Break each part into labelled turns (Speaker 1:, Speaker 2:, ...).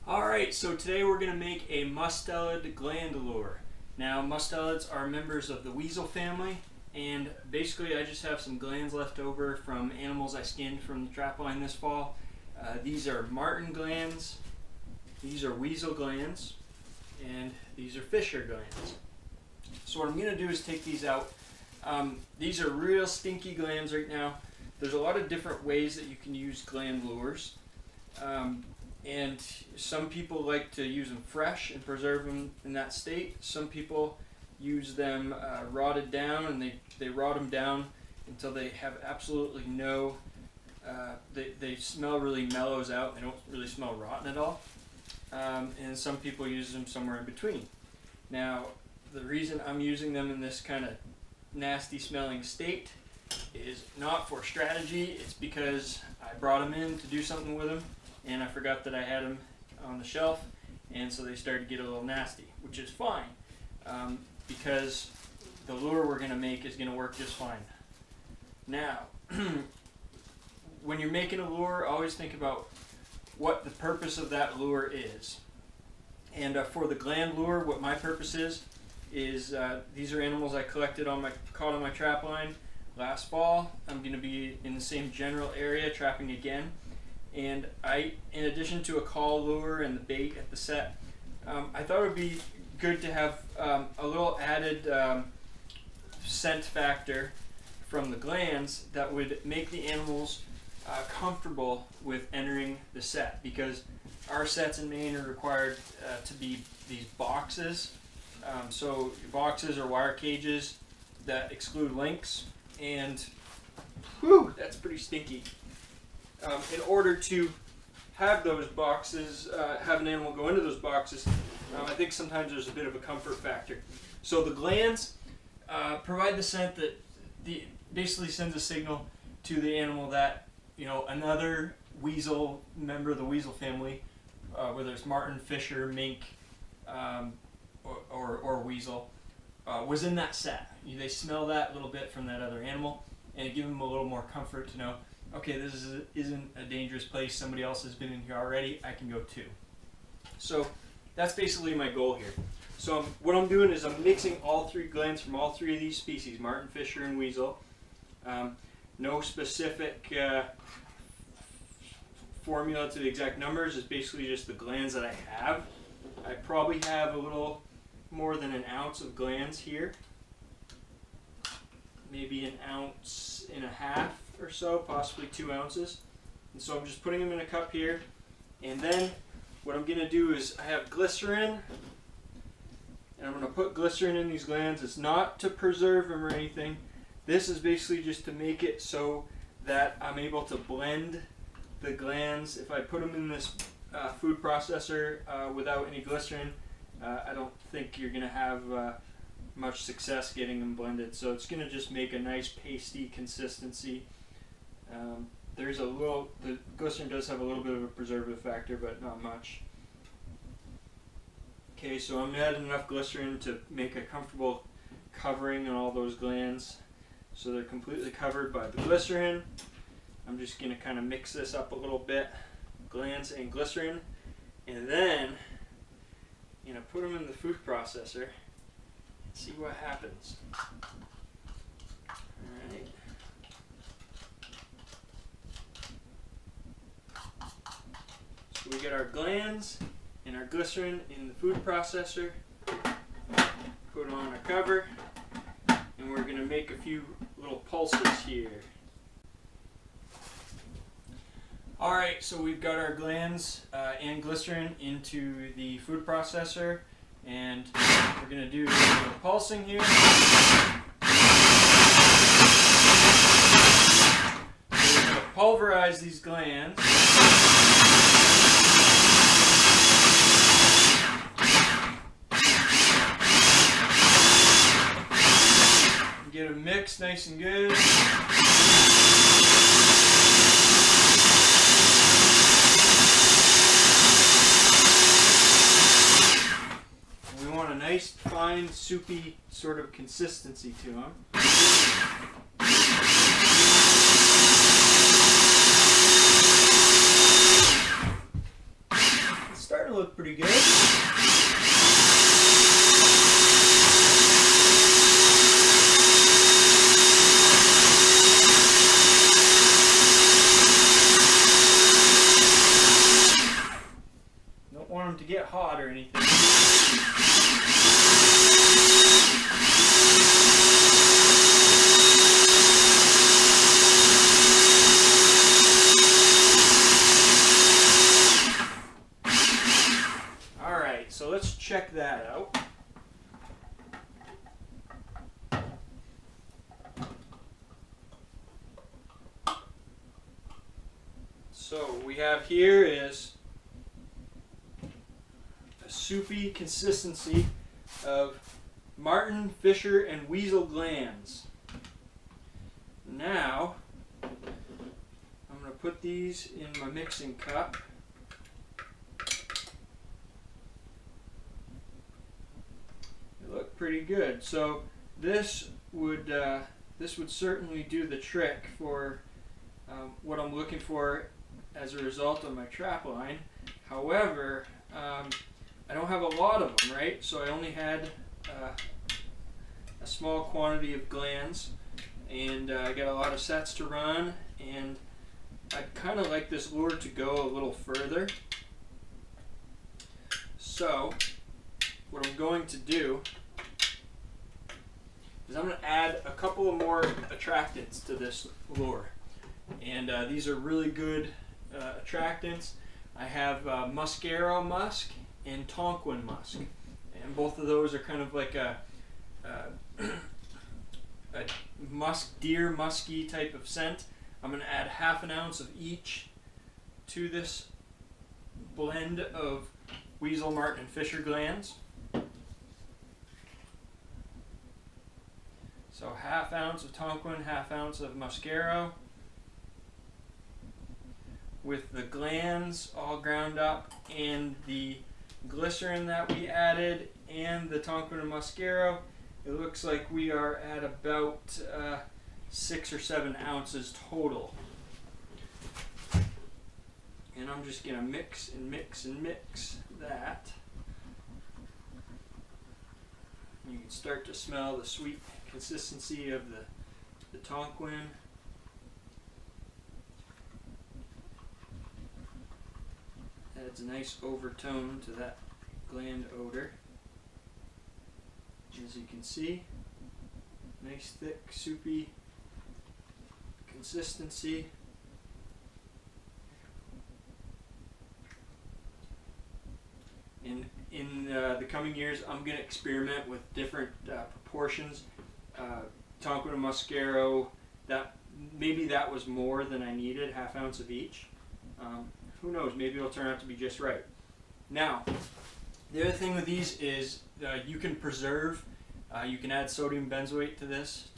Speaker 1: Alright, so today we're going to make a mustelid gland lure. Now, mustelids are members of the weasel family, and basically I just have some glands left over from animals I skinned from the trapline this fall. These are Marten glands, these are weasel glands, and these are fisher glands. So what I'm going to do is take these out. These are real stinky glands right now. There's a lot of different ways that you can use gland lures. And some people like to use them fresh and preserve them in that state. Some people use them rotted down, and they rot them down until they have absolutely no, they smell really mellows out. They don't really smell rotten at all. And some people use them somewhere in between. Now, the reason I'm using them in this kind of nasty smelling state is not for strategy. It's because I brought them in to do something with them, and I forgot that I had them on the shelf, and so they started to get a little nasty, which is fine, because the lure we're going to make is going to work just fine. Now, when you're making a lure, always think about what the purpose of that lure is. And for the gland lure, what my purpose is these are animals I collected caught on my trap line last fall. I'm going to be in the same general area trapping again. And in addition to a call lure and the bait at the set, I thought it would be good to have a little added scent factor from the glands that would make the animals comfortable with entering the set, because our sets in Maine are required to be these boxes. So boxes or wire cages that exclude links, and whew, that's pretty stinky. In order to have those boxes, have an animal go into those boxes, I think sometimes there's a bit of a comfort factor. So the glands provide the scent that basically sends a signal to the animal that, you know, another weasel member of the weasel family, whether it's Marten, fisher, mink, or weasel, was in that set. They smell that a little bit from that other animal, and it gives them a little more comfort to know, okay, this isn't a dangerous place. Somebody else has been in here already. I can go too. So that's basically my goal here. So what I'm doing is I'm mixing all three glands from all three of these species, Marten, fisher, and weasel. No specific formula to the exact numbers. It's basically just the glands that I have. I probably have a little more than an ounce of glands here. Maybe an ounce and a half or so, possibly 2 ounces. And so I'm just putting them in a cup here. And then what I'm going to do is I have glycerin, and I'm going to put glycerin in these glands. It's not to preserve them or anything. This is basically just to make it so that I'm able to blend the glands. If I put them in this food processor without any glycerin, I don't think you're going to have much success getting them blended. So it's going to just make a nice pasty consistency. The glycerin does have a little bit of a preservative factor, but not much. Okay, so I'm adding enough glycerin to make a comfortable covering on all those glands, so they're completely covered by the glycerin. I'm just going to kind of mix this up a little bit, glands and glycerin, and then I'm going to put them in the food processor and see what happens. Alright. So we get our glands and our glycerin in the food processor, put on our cover, and we're going to make a few little pulses here. Alright, so we've got our glands and glycerin into the food processor, and we're going to do a little pulsing here. So we're going to pulverize these glands. Get them mixed nice and good. We want a nice, fine, soupy sort of consistency to them. look pretty good. Don't want them to get hot or anything. So let's check that out. So what we have here is a soupy consistency of Marten, Fisher, and Weasel glands. Now I'm going to put these in my mixing cup. Look pretty good. So this would certainly do the trick for what I'm looking for as a result of my trapline. However, I don't have a lot of them, right? So I only had a small quantity of glands, and I got a lot of sets to run, and I'd kind of like this lure to go a little further. So what I'm going to do is I'm going to add a couple of more attractants to this lure. And these are really good attractants. I have Muscaro musk and Tonquin musk. And both of those are kind of like a deer musky type of scent. I'm going to add half an ounce of each to this blend of Weasel, Marten, and Fisher glands. So half ounce of Tonquin, half ounce of Muscaro, with the glands all ground up and the glycerin that we added and the Tonquin and Muscaro. It looks like we are at about 6 or 7 ounces total. And I'm just going to mix and mix and mix that. You can start to smell the sweet consistency of the Tonquin. Adds a nice overtone to that gland odor. As you can see, nice thick soupy consistency. In the coming years, I'm going to experiment with different proportions. Tonquin and Muscaro, maybe that was more than I needed, half ounce of each. Who knows, maybe it'll turn out to be just right. Now, the other thing with these is you can preserve, you can add sodium benzoate to this,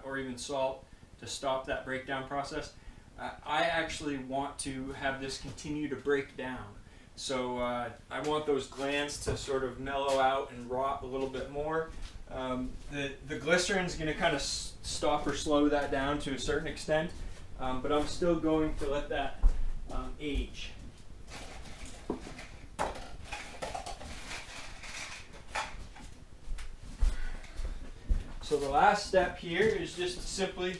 Speaker 1: or even salt, to stop that breakdown process. I actually want to have this continue to break down. So I want those glands to sort of mellow out and rot a little bit more. The glycerin is going to kind of stop or slow that down to a certain extent, but I'm still going to let that age. So the last step here is just to simply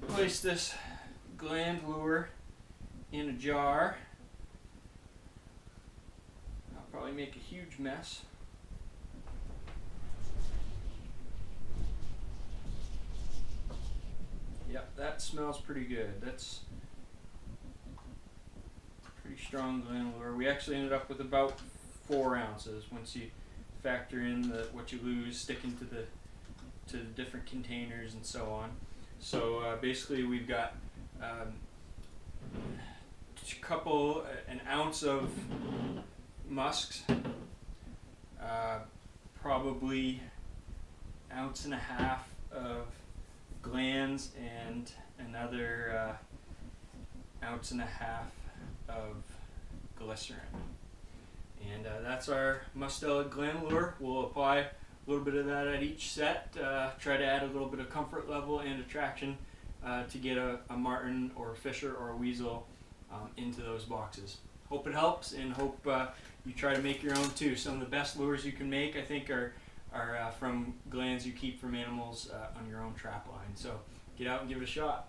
Speaker 1: place this gland lure in a jar. I'll probably make a huge mess. Yep, that smells pretty good. That's pretty strong gland lure. We actually ended up with about 4 ounces once you factor in what you lose sticking to the different containers and so on. So basically we've got an ounce of musks, probably 1.5 ounces of glands, and another 1.5 ounces of glycerin. And that's our mustelid gland lure. We'll apply a little bit of that at each set, try to add a little bit of comfort level and attraction to get a Marten or a Fisher or a Weasel into those boxes. Hope it helps, and hope you try to make your own too. Some of the best lures you can make, I think, are from glands you keep from animals on your own trap line. So get out and give it a shot.